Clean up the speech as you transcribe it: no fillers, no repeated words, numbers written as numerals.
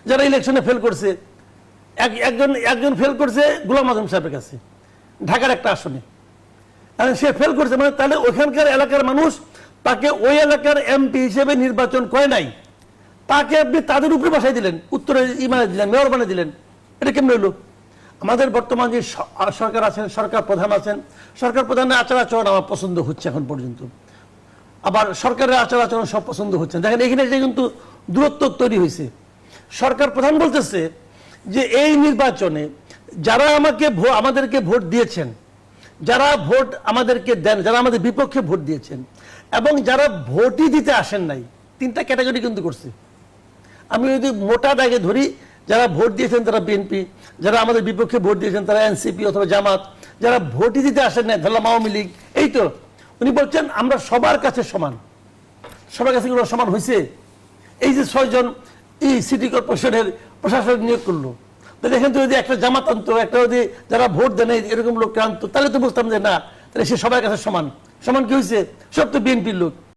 যারা ইলেকশনে ফেল করছে, একজন ফেল করছে গোলাম আজম সাহেবের কাছে ঢাকার একটা আসনে, সে ফেল করছে, মানে তাহলে ওখানকার এলাকার মানুষ তাকে ওই এলাকার এমপি হিসেবে নির্বাচন করে নাই, তাকে আপনি তাদের উপরে বসাই দিলেন, উত্তরে ইমানে দিলেন, মেয়র বানিয়ে দিলেন। এটা কেমন হইলো? আমাদের বর্তমান যে সরকার আছেন, সরকার প্রধান আছেন, সরকার প্রধানের আচার আচরণ আমার পছন্দ হচ্ছে এখন পর্যন্ত, আবার সরকারের আচার আচরণ সব পছন্দ হচ্ছে। দেখেন এখানে কিন্তু দূরত্ব তৈরি হয়েছে। সরকার প্রধান বলতেছে যে এই নির্বাচনে যারা আমাদেরকে ভোট দিয়েছেন, যারা ভোট আমাদেরকে দেন, যারা আমাদের বিপক্ষে ভোট দিয়েছেন এবং যারা ভোটই দিতে আসেন নাই, তিনটা ক্যাটাগরি কিন্তু করছে। আমি যদি মোটা দাগে ধরি, যারা ভোট দিয়েছেন তারা বিএনপি, যারা আমাদের বিপক্ষে ভোট দিয়েছেন তারা এনসিপি অথবা জামাত, যারা ভোটই দিতে আসেন নাই ধরলাম আওয়ামী লীগ। এই তো উনি বলছেন আমরা সবার কাছে সমান। সবার কাছে সমান হয়েছে? এই যে 6 জন এই সিটি কর্পোরেশনের প্রশাসক নিয়োগ করলো, তাহলে এখান থেকে যদি একটা জামাত আনতো, একটা যদি যারা ভোট দেন এরকম লোককে আনতো, তাহলে তো বুঝতাম যে না, তাহলে সে সবার কাছে সমান। সমান কি হয়েছে? সব তো বিএনপির লোক।